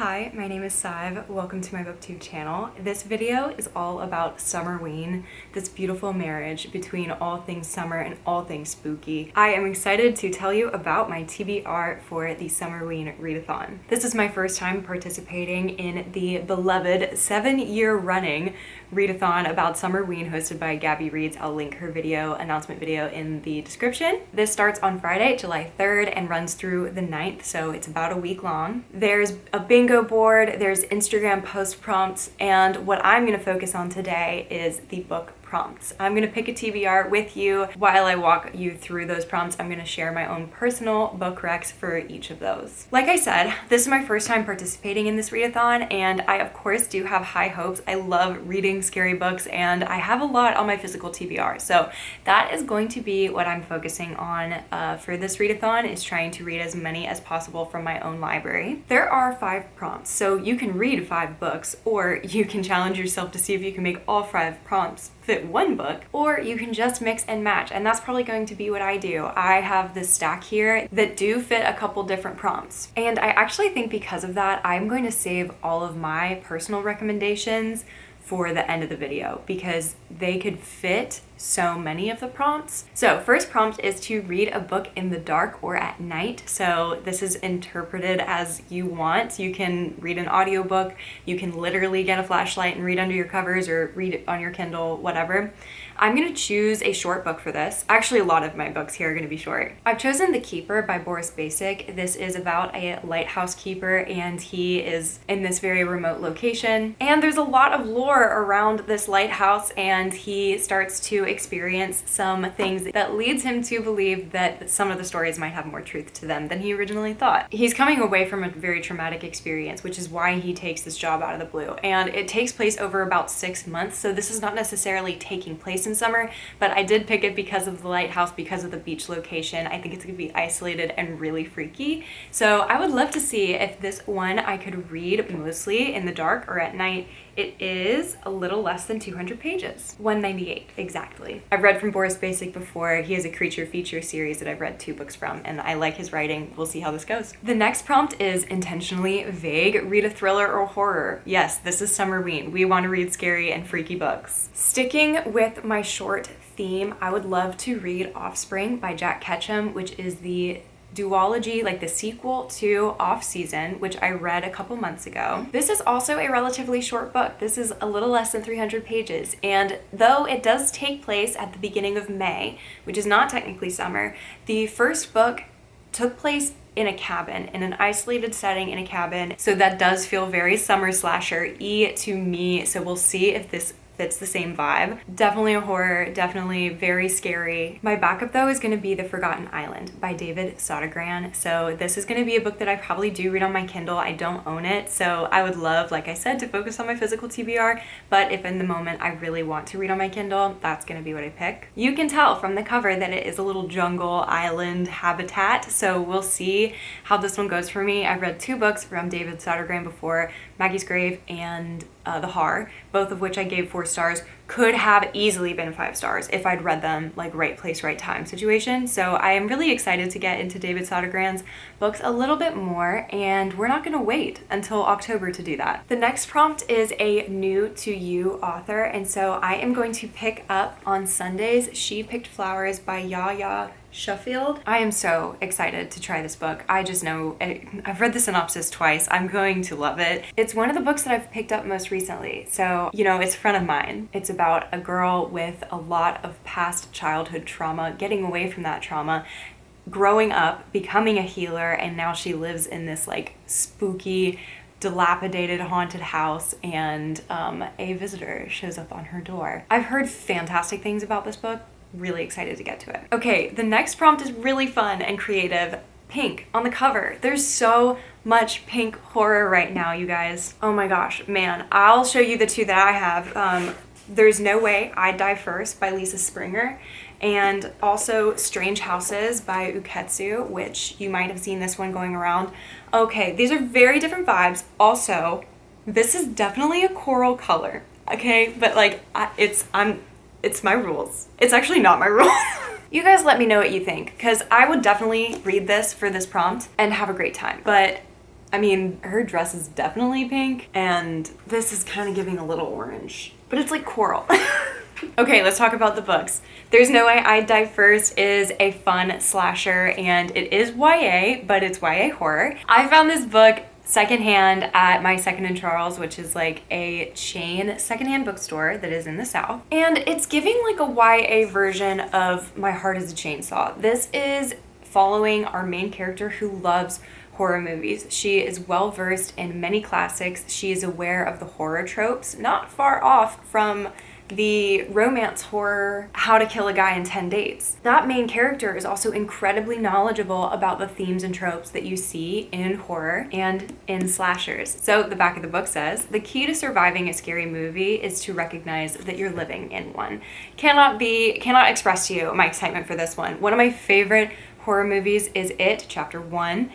Hi, my name is Sive. Welcome to my booktube channel. This video is all about Summerween, this beautiful marriage between all things summer and all things spooky. I am excited to tell you about my TBR for the Summerween readathon. This is my first time participating in the beloved 7-year running readathon about Summerween hosted by Gabby Reeds. I'll link her announcement video in the description. This starts on Friday, July 3rd and runs through the 9th, so it's about a week long. There's a bingo board, there's Instagram post prompts, and what I'm going to focus on today is the book prompts. I'm going to pick a TBR with you. While I walk you through those prompts, I'm going to share my own personal book recs for each of those. Like I said, this is my first time participating in this readathon, and I of course do have high hopes. I love reading scary books, and I have a lot on my physical TBR, so that is going to be what I'm focusing on for this readathon, is trying to read as many as possible from my own library. There are 5 prompts, so you can read 5 books, or you can challenge yourself to see if you can make all 5 prompts fit one book, or you can just mix and match, and that's probably going to be what I do. I have this stack here that do fit a couple different prompts, and I actually think because of that, I'm going to save all of my personal recommendations for the end of the video because they could fit so many of the prompts. So first prompt is to read a book in the dark or at night. So this is interpreted as you want. You can read an audiobook, you can literally get a flashlight and read under your covers or read it on your Kindle, whatever. I'm going to choose a short book for this. Actually, a lot of my books here are going to be short. I've chosen The Keeper by Boris Basic. This is about a lighthouse keeper, and he is in this very remote location. And there's a lot of lore around this lighthouse, and he starts to experience some things that leads him to believe that some of the stories might have more truth to them than he originally thought. He's coming away from a very traumatic experience, which is why he takes this job out of the blue. And it takes place over about 6 months, so this is not necessarily taking place in summer, but I did pick it because of the lighthouse, because of the beach location. I think it's gonna be isolated and really freaky. So I would love to see if this one I could read mostly in the dark or at night. It is a little less than 200 pages. 198, exactly. I've read from Boris Basic before. He has a creature feature series that I've read 2 books from, and I like his writing. We'll see how this goes. The next prompt is intentionally vague. Read a thriller or horror. Yes, this is Summerween. We want to read scary and freaky books. Sticking with my short theme, I would love to read Offspring by Jack Ketchum, which is the duology, like the sequel to Off Season, which I read a couple months ago. This is also a relatively short book. This is a little less than 300 pages, and though it does take place at the beginning of May, which is not technically summer, the first book took place in a cabin, in an isolated setting in a cabin, so that does feel very summer slasher-y to me, so we'll see if this fits the same vibe. Definitely a horror, definitely very scary. My backup though is going to be The Forgotten Island by David Sodergran. So this is going to be a book that I probably do read on my Kindle. I don't own it, so I would love, like I said, to focus on my physical TBR, but if in the moment I really want to read on my Kindle, that's going to be what I pick. You can tell from the cover that it is a little jungle island habitat, so we'll see how this one goes for me. I've read 2 books from David Sodergran before, Maggie's Grave and The Har, both of which I gave 4 stars. Could have easily been 5 stars if I'd read them like right place, right time situation. So I am really excited to get into David Sodergran's books a little bit more, and we're not going to wait until October to do that. The next prompt is a new to you author, and so I am going to pick up on Sundays She Picked Flowers by Yaya Sheffield. I am so excited to try this book. I just know, I've read the synopsis twice. I'm going to love it. It's one of the books that I've picked up most recently, so you know, it's front of mind. It's about a girl with a lot of past childhood trauma, getting away from that trauma, growing up, becoming a healer, and now she lives in this like spooky, dilapidated haunted house, and a visitor shows up on her door. I've heard fantastic things about this book. Really excited to get to it. Okay, the next prompt is really fun and creative. Pink on the cover. There's so much pink horror right now, you guys. Oh my gosh, man. I'll show you the 2 that I have. There's No Way I'd Die First by Lisa Springer, and also Strange Houses by Uketsu, which you might have seen this one going around. Okay, these are very different vibes. Also, this is definitely a coral color, okay? But like, it's my rules. It's actually not my rules. You guys let me know what you think, because I would definitely read this for this prompt and have a great time. But I mean, her dress is definitely pink, and this is kind of giving a little orange, but it's like coral. Okay, let's talk about the books. There's No Way I'd Die First is a fun slasher, and it is YA, but it's YA horror. I found this book secondhand at my Second and Charles, which is like a chain secondhand bookstore that is in the South. And it's giving like a YA version of My Heart is a Chainsaw. This is following our main character who loves horror movies. She is well versed in many classics. She is aware of the horror tropes, not far off from the romance horror How to Kill a Guy in 10 Dates. That main character is also incredibly knowledgeable about the themes and tropes that you see in horror and in slashers. So the back of the book says, the key to surviving a scary movie is to recognize that you're living in one. Cannot express to you my excitement for this one. One of my favorite horror movies is It, Chapter 1.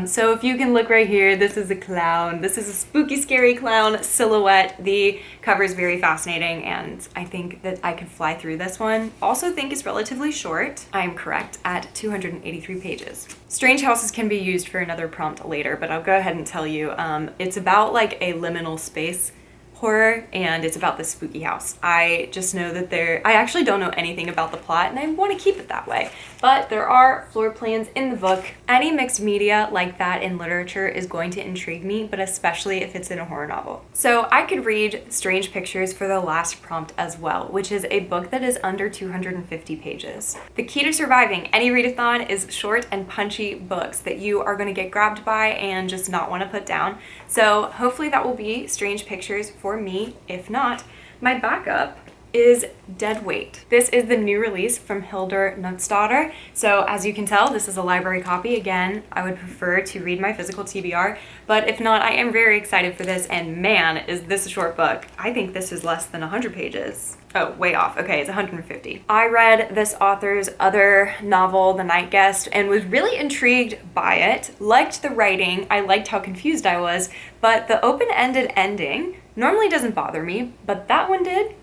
So if you can look right here, this is a clown. This is a spooky, scary clown silhouette. The cover is very fascinating, and I think that I could fly through this one. Also think it's relatively short. I am correct, at 283 pages. Strange houses can be used for another prompt later, but I'll go ahead and tell you, it's about like a liminal space horror, and it's about this spooky house. I just know that I actually don't know anything about the plot, and I want to keep it that way. But there are floor plans in the book. Any mixed media like that in literature is going to intrigue me, but especially if it's in a horror novel. So I could read Strange Pictures for the last prompt as well, which is a book that is under 250 pages. The key to surviving any readathon is short and punchy books that you are going to get grabbed by and just not want to put down. So hopefully that will be Strange Pictures for me. If not, my backup is Dead Weight. This is the new release from Hildur Nutsdatter. So as you can tell, this is a library copy. Again, I would prefer to read my physical TBR, but if not, I am very excited for this, and man, is this a short book. I think this is less than 100 pages. Oh, way off. Okay, it's 150. I read this author's other novel, The Night Guest, and was really intrigued by it. Liked the writing. I liked how confused I was, but the open-ended ending normally doesn't bother me, but that one did.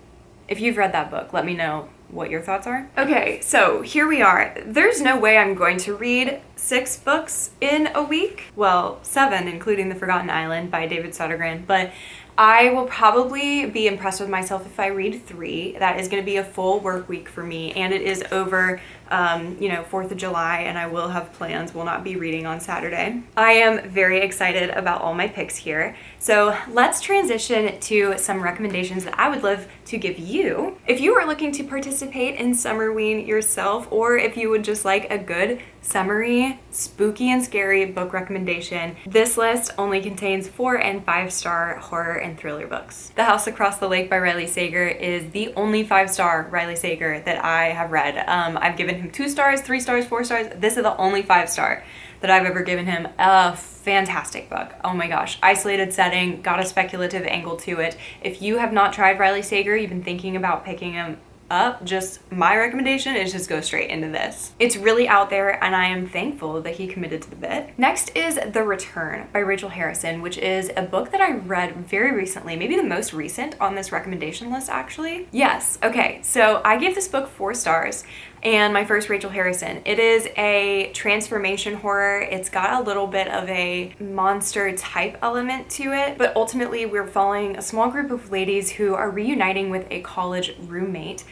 If you've read that book, let me know what your thoughts are. Okay, so here we are. There's no way I'm going to read 6 books in a week. Well, 7, including The Forgotten Island by David Sodergren, but I will probably be impressed with myself if I read 3. That is going to be a full work week for me, and it is over 4th of July, and I will have plans. Will not be reading on Saturday. I am very excited about all my picks here. So let's transition to some recommendations that I would love to give you. If you are looking to participate in Summerween yourself, or if you would just like a good summery, spooky and scary book recommendation, this list only contains 4 and 5-star horror and thriller books. The House Across the Lake by Riley Sager is the only 5-star Riley Sager that I have read. I've given him 2 stars, 3 stars, 4 stars. This is the only 5-star that I've ever given him. A fantastic book. Oh my gosh. Isolated setting, got a speculative angle to it. If you have not tried Riley Sager, you've been thinking about picking him up, just my recommendation is just go straight into this. It's really out there, and I am thankful that he committed to the bit. Next is The Return by Rachel Harrison, which is a book that I read very recently, maybe the most recent on this recommendation list actually. Yes, okay, so I gave this book 4 stars. And my first, Rachel Harrison. It is a transformation horror. It's got a little bit of a monster type element to it, but ultimately we're following a small group of ladies who are reuniting with a college roommate,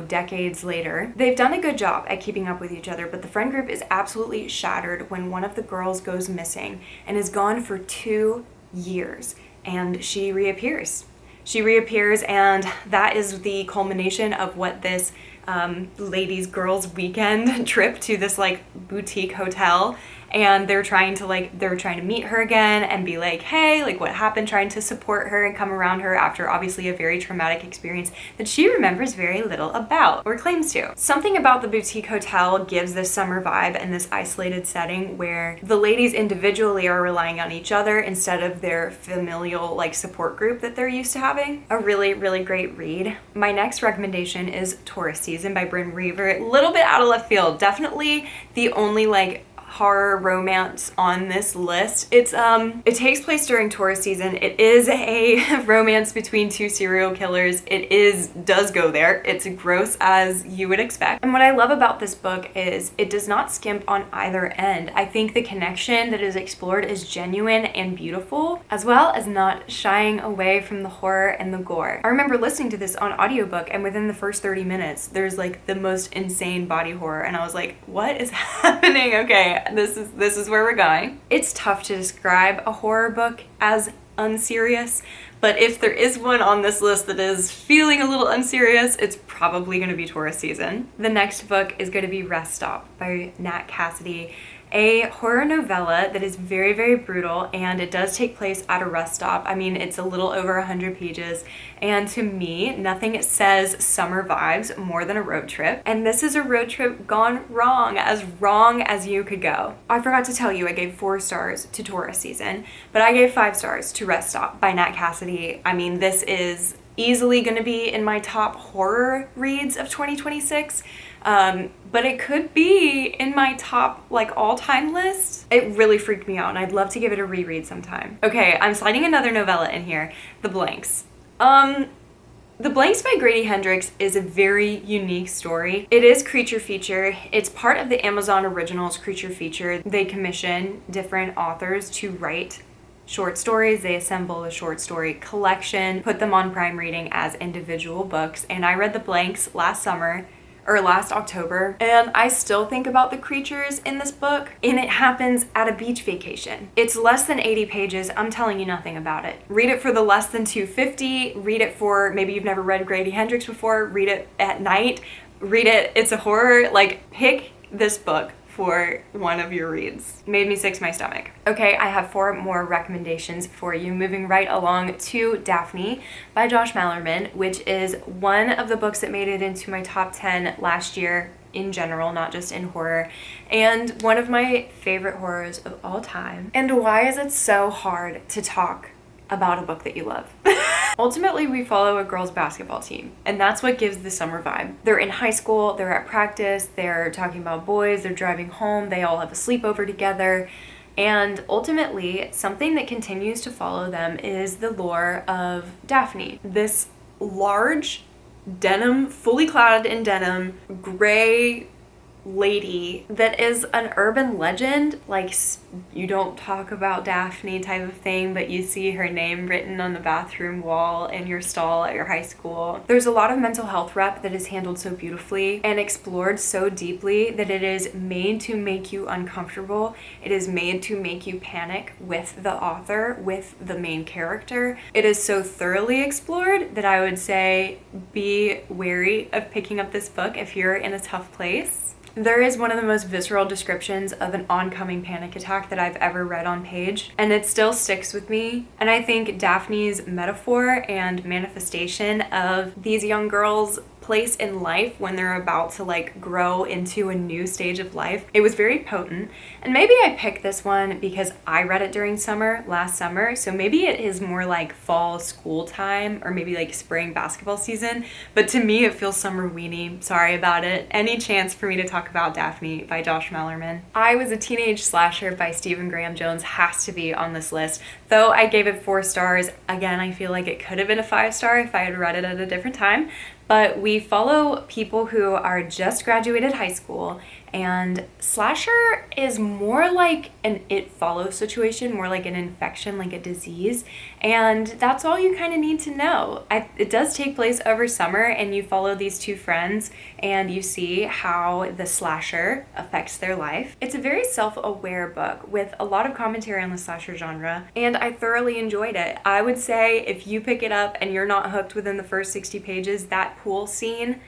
decades later. They've done a good job at keeping up with each other, but the friend group is absolutely shattered when one of the girls goes missing and is gone for 2 years, and she reappears. And that is the culmination of what this ladies girls weekend trip to this like boutique hotel, and they're trying to meet her again and be like, hey, like what happened, trying to support her and come around her after obviously a very traumatic experience that she remembers very little about, or claims to. Something about the boutique hotel gives this summer vibe and this isolated setting where the ladies individually are relying on each other instead of their familial like support group that they're used to having. A really, really great read. My next recommendation is Taurus Season by Bryn Reaver. A little bit out of left field, definitely the only like horror romance on this list. It takes place during tourist season. It is a romance between two serial killers. Does go there. It's gross as you would expect. And what I love about this book is it does not skimp on either end. I think the connection that is explored is genuine and beautiful, as well as not shying away from the horror and the gore. I remember listening to this on audiobook, and within the first 30 minutes, there's like the most insane body horror, and I was like, what is happening? Okay, this is where we're going. It's tough to describe a horror book as unserious, but if there is one on this list that is feeling a little unserious, it's probably going to be tourist season. The next book is going to be Rest Stop by Nat Cassidy, a horror novella that is very, very brutal, and it does take place at a rest stop. I mean, it's a little over 100 pages, and to me, nothing says summer vibes more than a road trip, and this is a road trip gone wrong as you could go. I forgot to tell you, I gave 4 stars to tourist season, but I gave 5 stars to Rest Stop by Nat Cassidy. I mean, this is easily going to be in my top horror reads of 2026. But it could be in my top like all-time list. It really freaked me out, and I'd love to give it a reread sometime. Okay, I'm sliding another novella in here, The Blanks. The Blanks by Grady Hendrix is a very unique story. It is creature feature. It's part of the Amazon Originals creature feature. They commission different authors to write short stories. They assemble a short story collection, put them on Prime Reading as individual books, and I read The Blanks last October, and I still think about the creatures in this book, and it happens at a beach vacation. It's less than 80 pages. I'm telling you nothing about it. Read it for the less than 250. Read it for, maybe you've never read Grady Hendrix before, read it at night. Read it, it's a horror, like pick this book for one of your reads. Made me sick to my stomach. Okay, I have 4 more recommendations for you. Moving right along to Daphne by Josh Malerman, which is one of the books that made it into my top 10 last year in general, not just in horror, and one of my favorite horrors of all time. And why is it so hard to talk about a book that you love? Ultimately, we follow a girls' basketball team, and that's what gives the summer vibe. They're in high school, they're at practice, they're talking about boys, they're driving home, they all have a sleepover together, and ultimately, something that continues to follow them is the lore of Daphne. This large denim, fully clad in denim, gray lady that is an urban legend, like you don't talk about Daphne type of thing, but you see her name written on the bathroom wall in your stall at your high school. There's a lot of mental health rep that is handled so beautifully and explored so deeply that it is made to make you uncomfortable. It is made to make you panic with the author, with the main character. It is so thoroughly explored that I would say be wary of picking up this book if you're in a tough place. There is one of the most visceral descriptions of an oncoming panic attack that I've ever read on page, and it still sticks with me. And I think Daphne's metaphor and manifestation of these young girls' place in life when they're about to like grow into a new stage of life, it was very potent. And maybe I picked this one because I read it during last summer, so maybe it is more like fall school time or maybe like spring basketball season, but to me it feels summer-weeny. Sorry about it. Any chance for me to talk about Daphne by Josh Malerman. I Was a Teenage Slasher by Stephen Graham Jones has to be on this list. Though I gave it 4 stars, again, I feel like it could have been a 5-star if I had read it at a different time. But we follow people who are just graduated high school, and slasher is more like an it follows situation, more like an infection, like a disease, and that's all you kind of need to know. It does take place over summer, and you follow these 2 friends and you see how the slasher affects their life. It's a very self-aware book with a lot of commentary on the slasher genre, and I thoroughly enjoyed it. I would say if you pick it up and you're not hooked within the first 60 pages, that pool scene,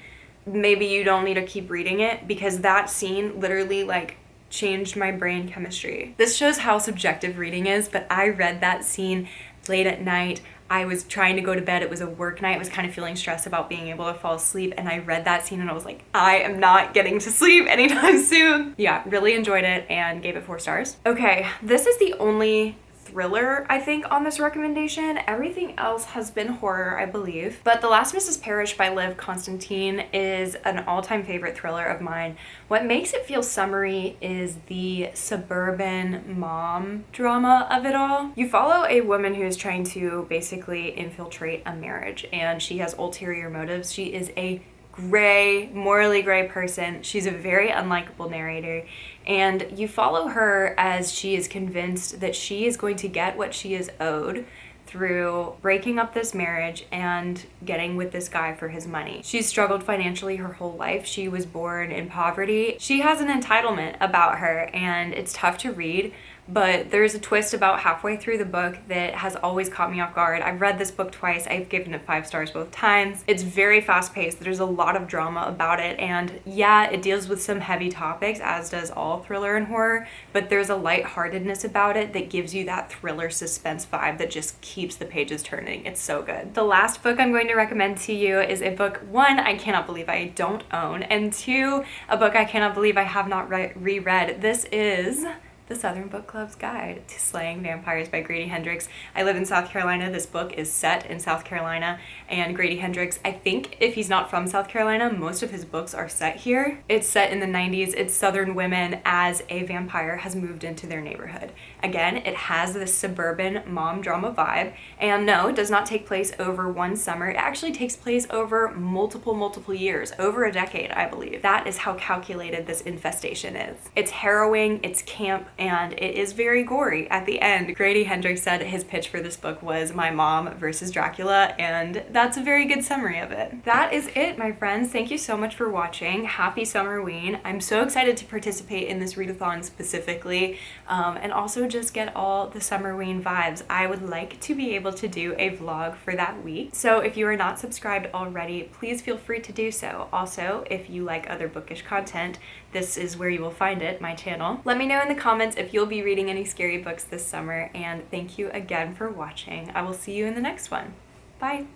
maybe you don't need to keep reading it, because that scene literally like changed my brain chemistry. This shows how subjective reading is, but I read that scene late at night. I was trying to go to bed. It was a work night. I was kind of feeling stressed about being able to fall asleep, and I read that scene and I was like, I am not getting to sleep anytime soon. Yeah, really enjoyed it and gave it 4 stars. Okay, this is the only thriller, I think, on this recommendation. Everything else has been horror, I believe. But The Last Mrs. Parrish by Liv Constantine is an all-time favorite thriller of mine. What makes it feel summery is the suburban mom drama of it all. You follow a woman who is trying to basically infiltrate a marriage, and she has ulterior motives. She is a morally gray person. She's a very unlikable narrator, and you follow her as she is convinced that she is going to get what she is owed through breaking up this marriage and getting with this guy for his money. She's struggled financially her whole life. She was born in poverty. She has an entitlement about her, and it's tough to read, but there's a twist about halfway through the book that has always caught me off guard. I've read this book twice. I've given it 5 stars both times. It's very fast-paced. There's a lot of drama about it, and yeah, it deals with some heavy topics, as does all thriller and horror, but there's a lightheartedness about it that gives you that thriller suspense vibe that just keeps the pages turning. It's so good. The last book I'm going to recommend to you is a book, 1, I cannot believe I don't own, and 2, a book I cannot believe I have not reread. This is The Southern Book Club's Guide to Slaying Vampires by Grady Hendrix. I live in South Carolina. This book is set in South Carolina, and Grady Hendrix, I think if he's not from South Carolina, most of his books are set here. It's set in the 90s. It's Southern women as a vampire has moved into their neighborhood. Again, it has this suburban mom drama vibe, and no, it does not take place over one summer. It actually takes place over multiple years, over a decade, I believe. That is how calculated this infestation is. It's harrowing, it's camp, and it is very gory at the end. Grady Hendrix said his pitch for this book was My Mom versus Dracula, and that's a very good summary of it. That is it, my friends. Thank you so much for watching. Happy Summerween. I'm so excited to participate in this readathon specifically, and also just get all the Summerween vibes. I would like to be able to do a vlog for that week. So if you are not subscribed already, please feel free to do so. Also, if you like other bookish content, this is where you will find it, my channel. Let me know in the comments if you'll be reading any scary books this summer, and thank you again for watching. I will see you in the next one. Bye!